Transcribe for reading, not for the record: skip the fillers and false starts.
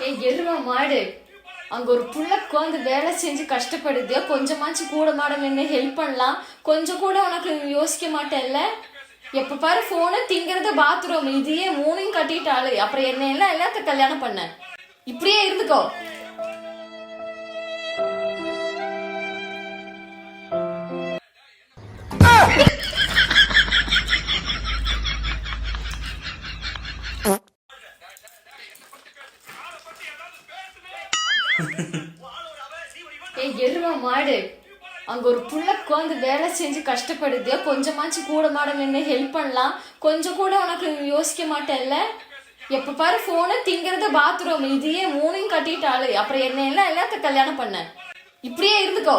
ஏய் எருமை மாடு, அங்க ஒரு புள்ள உட்காந்து வேலை செஞ்சு கஷ்டப்படுது, கொஞ்சமாச்சு கூட மாட நின்று ஹெல்ப் பண்ணலாம், கொஞ்சம் கூட உனக்கு யோசிக்க மாட்டேன்ல? எப்ப பாரு போன திங்கிறத பாத்ரூம், இதையே மூணையும் கட்டிட்டாளு, அப்புறம் என்ன எல்லாம் எல்லாத்தையும் கல்யாணம் பண்ண. இப்படியே இருந்துக்கோ. ஏய் எருமை மாடு, அங்க ஒரு புள்ள உட்காந்து வேலை செஞ்சு கஷ்டப்படுது, கொஞ்சமாச்சு கூட மாட நின்று ஹெல்ப் பண்ணலாம், கொஞ்சம் கூட உனக்கு யோசிக்க மாட்டேன்ல? எப்ப பாரு போன திங்கிறத பாத்ரூம், இதையே மூணையும் கட்டிட்டாளு, அப்புறம் என்ன எல்லாம் எல்லாத்தையும் கல்யாணம் பண்ண. இப்படியே இருந்துக்கோ.